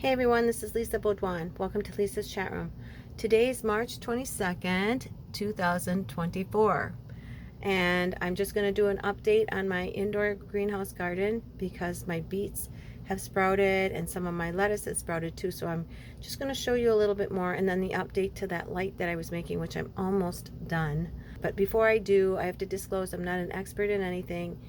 Hey everyone, this is Lisa Baudouin. Welcome to Lisa's chat room. Today is March 22nd, 2024. And I'm just going to do an update on my indoor greenhouse garden because my beets have sprouted and some of my lettuce has sprouted too. So I'm just going to show you a little bit more and then the update to that light that I was making, which I'm almost done. But before I do, I have to disclose I'm not an expert in anything.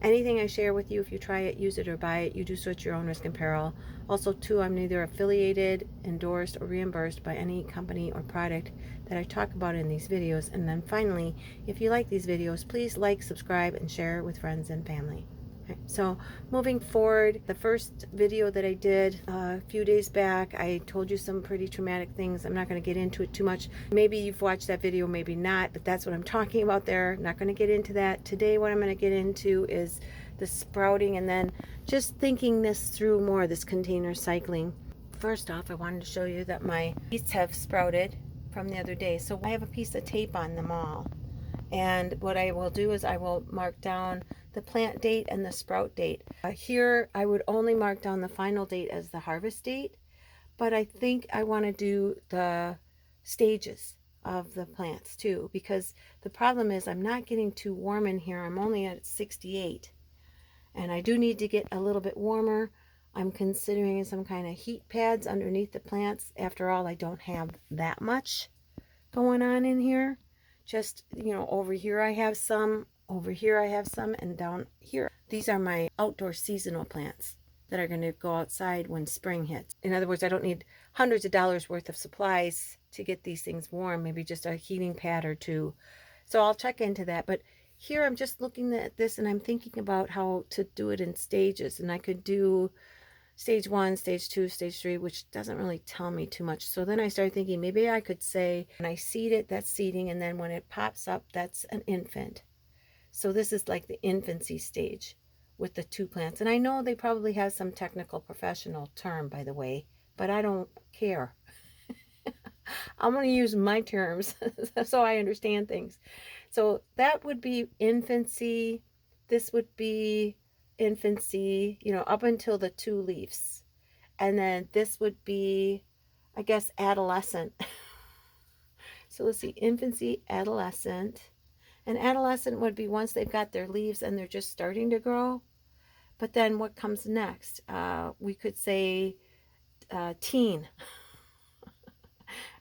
Anything I share with you, if you try it, use it, or buy it, you do so at your own risk and peril. Also, too, I'm neither affiliated, endorsed, or reimbursed by any company or product that I talk about in these videos. And then finally, if you like these videos, please like, subscribe, and share with friends and family. Okay, so moving forward, the first video that I did a few days back, I told you some pretty traumatic things. I'm not going to get into it too much. Maybe you've watched that video, maybe not, but that's what I'm talking about there. Not going to get into that. Today what I'm going to get into is the sprouting and then just thinking this through more, this container cycling. First off, I wanted to show you that my beets have sprouted from the other day. So I have a piece of tape on them all. And what I will do is I will mark down the plant date and the sprout date. Here I would only mark down the final date as the harvest date, but I think I want to do the stages of the plants too, because the problem is I'm not getting too warm in here. I'm only at 68 and I do need to get a little bit warmer. I'm considering some kind of heat pads underneath the plants. After all, I don't have that much going on in here. Just, over here I have some, over here I have some, and down here. These are my outdoor seasonal plants that are going to go outside when spring hits. In other words, I don't need hundreds of dollars worth of supplies to get these things warm, maybe just a heating pad or two. So I'll check into that. But here I'm just looking at this and I'm thinking about how to do it in stages. And I could do stage 1, stage 2, stage 3, which doesn't really tell me too much. So then I started thinking maybe I could say when I seed it, that's seeding, and then when it pops up, that's an infant. So this is like the infancy stage with the 2 plants. And I know they probably have some technical professional term, by the way, but I don't care. I'm going to use my terms so I understand things. So that would be infancy. This would be infancy, up until the 2 leaves. And then this would be, I guess, adolescent. So let's see, infancy, adolescent. And adolescent would be once they've got their leaves and they're just starting to grow. But then what comes next? We could say teen.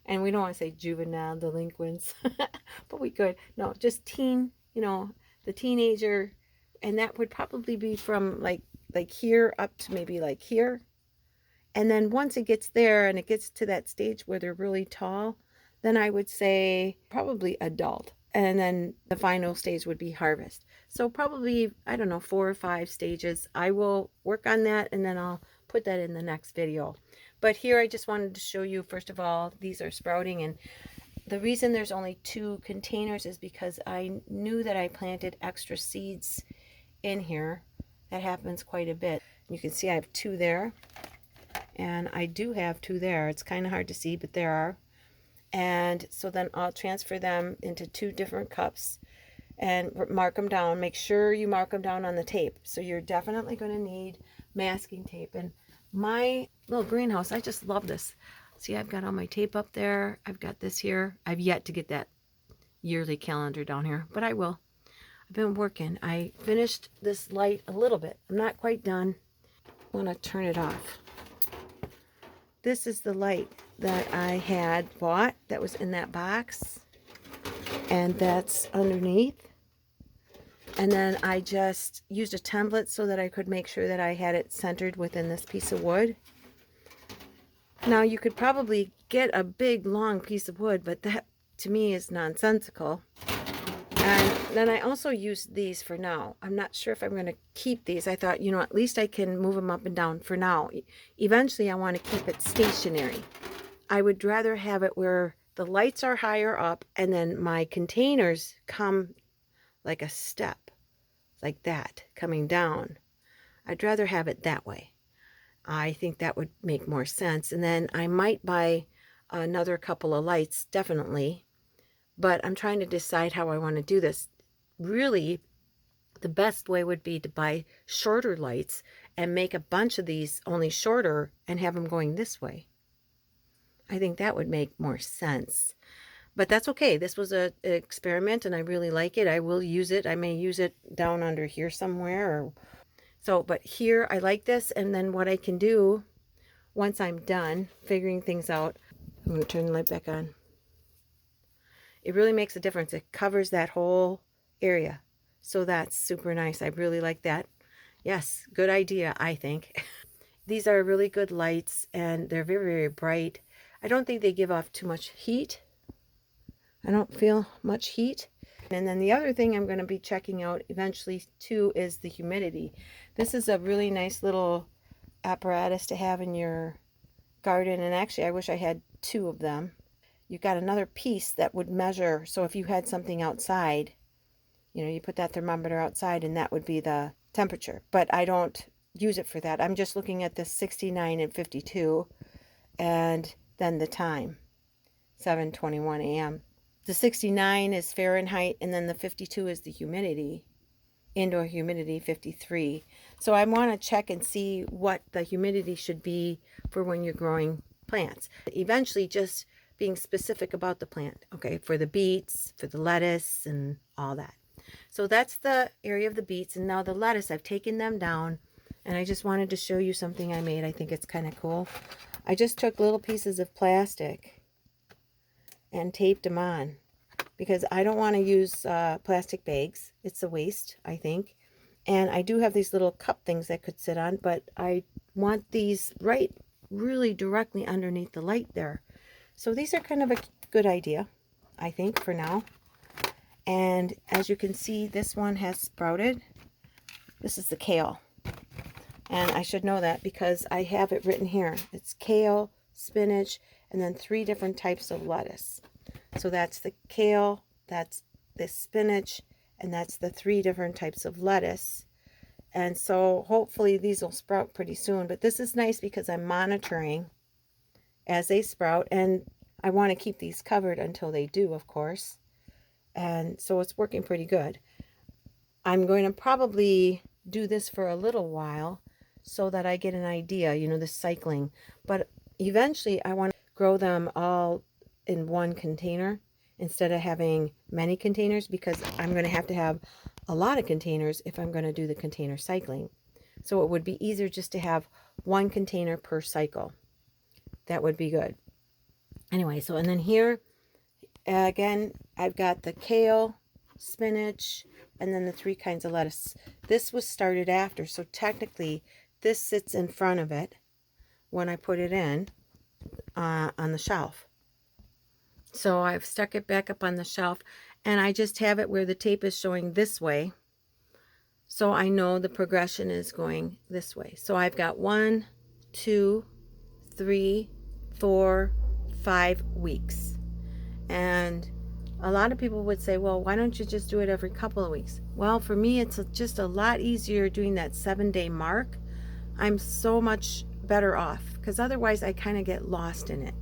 And we don't want to say juvenile delinquents, but we could. No, just teen, the teenager. And that would probably be from like here up to maybe like here. And then once it gets there and it gets to that stage where they're really tall, then I would say probably adult. And then the final stage would be harvest. So probably, I don't know, 4 or 5 stages. I will work on that and then I'll put that in the next video. But here I just wanted to show you, first of all, these are sprouting. And the reason there's only 2 containers is because I knew that I planted extra seeds in here. That happens quite a bit. You can see I have 2 there. And I do have 2 there. It's kind of hard to see, but there are. And so then I'll transfer them into 2 different cups and mark them down. Make sure you mark them down on the tape. So you're definitely going to need masking tape. And my little greenhouse, I just love this. See, I've got all my tape up there. I've got this here. I've yet to get that yearly calendar down here, but I will. I've been working. I finished this light a little bit. I'm not quite done. I want to turn it off. This is the light that I had bought that was in that box, and that's underneath. And then I just used a template so that I could make sure that I had it centered within this piece of wood. Now you could probably get a big long piece of wood, but that to me is nonsensical. And then I also used these for now. I'm not sure if I'm going to keep these. I thought, at least I can move them up and down for now. Eventually I want to keep it stationary. I would rather have it where the lights are higher up and then my containers come like a step, like that, coming down. I'd rather have it that way. I think that would make more sense. And then I might buy another couple of lights, definitely. But I'm trying to decide how I want to do this. Really, the best way would be to buy shorter lights and make a bunch of these only shorter and have them going this way. I think that would make more sense. But that's okay. This was an experiment and I really like it. I will use it. I may use it down under here somewhere. But here I like this. And then what I can do once I'm done figuring things out, I'm going to turn the light back on. It really makes a difference. It covers that whole area. So that's super nice. I really like that. Yes, good idea, I think. These are really good lights and they're very, very bright. I don't think they give off too much heat. I don't feel much heat. And then the other thing I'm going to be checking out eventually too is the humidity. This is a really nice little apparatus to have in your garden. And actually, I wish I had two of them. You've got another piece that would measure. So if you had something outside, you know, you put that thermometer outside and that would be the temperature. But I don't use it for that. I'm just looking at the 69 and 52 and then the time, 7:21 a.m. The 69 is Fahrenheit, and then the 52 is the humidity, indoor humidity 53. So I want to check and see what the humidity should be for when you're growing plants. Eventually just being specific about the plant, okay, for the beets, for the lettuce, and all that. So that's the area of the beets, and now the lettuce, I've taken them down, and I just wanted to show you something I made. I think it's kind of cool. I just took little pieces of plastic and taped them on because I don't want to use plastic bags. It's a waste, I think. And I do have these little cup things that could sit on, but I want these really directly underneath the light there. So these are kind of a good idea, I think, for now. And as you can see, this one has sprouted. This is the kale. And I should know that because I have it written here. It's kale, spinach, and then 3 different types of lettuce. So that's the kale, that's the spinach, and that's the 3 different types of lettuce. And so hopefully these will sprout pretty soon. But this is nice because I'm monitoring as they sprout. And I want to keep these covered until they do, of course. And so it's working pretty good. I'm going to probably do this for a little while so that I get an idea, you know, the cycling. But eventually I want to grow them all in one container instead of having many containers because I'm going to have a lot of containers if I'm going to do the container cycling. So it would be easier just to have one container per cycle. That would be good. Anyway, so and then here again, I've got the kale, spinach, and then the 3 kinds of lettuce. This was started after, so technically this sits in front of it when I put it in on the shelf. So I've stuck it back up on the shelf and I just have it where the tape is showing this way. So I know the progression is going this way. So I've got 1, 2, 3, 4, 5 weeks. And a lot of people would say, well, why don't you just do it every couple of weeks? Well, for me, it's just a lot easier doing that 7-day mark. I'm so much better off because otherwise I kind of get lost in it.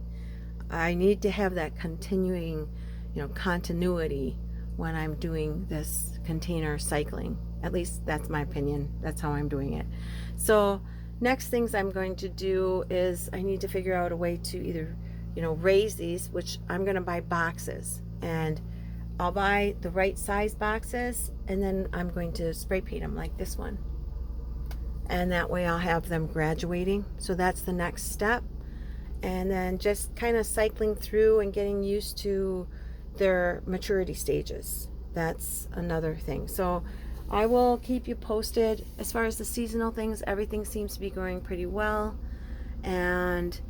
I need to have that continuing, you know, continuity when I'm doing this container cycling. At least that's my opinion. That's how I'm doing it. So next things I'm going to do is I need to figure out a way to either, you know, raise these, which I'm going to buy boxes, and I'll buy the right size boxes, and then I'm going to spray paint them like this one. And that way I'll have them graduating. So that's the next step. And then just kind of cycling through and getting used to their maturity stages. That's another thing. So I will keep you posted. As far as the seasonal things, everything seems to be going pretty well. And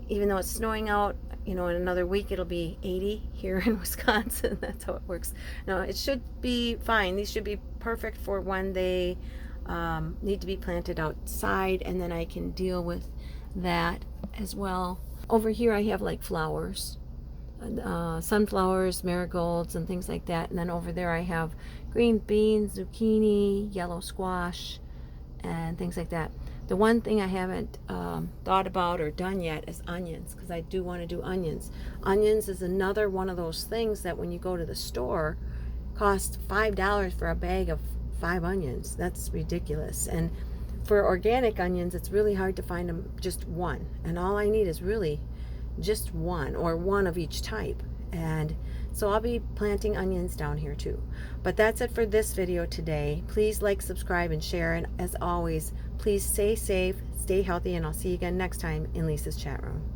even though it's snowing out, you know, in another week it'll be 80 here in Wisconsin. That's how it works. No, it should be fine. These should be perfect for when they need to be planted outside, and then I can deal with that as well. Over here I have like flowers, sunflowers, marigolds, and things like that. And then over there I have green beans, zucchini, yellow squash, and things like that. The one thing I haven't thought about or done yet is onions, because I do want to do onions. Onions is another one of those things that when you go to the store costs $5 for a bag of 5 onions. That's ridiculous. And for organic onions, it's really hard to find them just one. And all I need is really just one, or one of each type. And so I'll be planting onions down here too. But that's it for this video today. Please like, subscribe, and share. And as always, please stay safe, stay healthy, and I'll see you again next time in Lisa's chat room.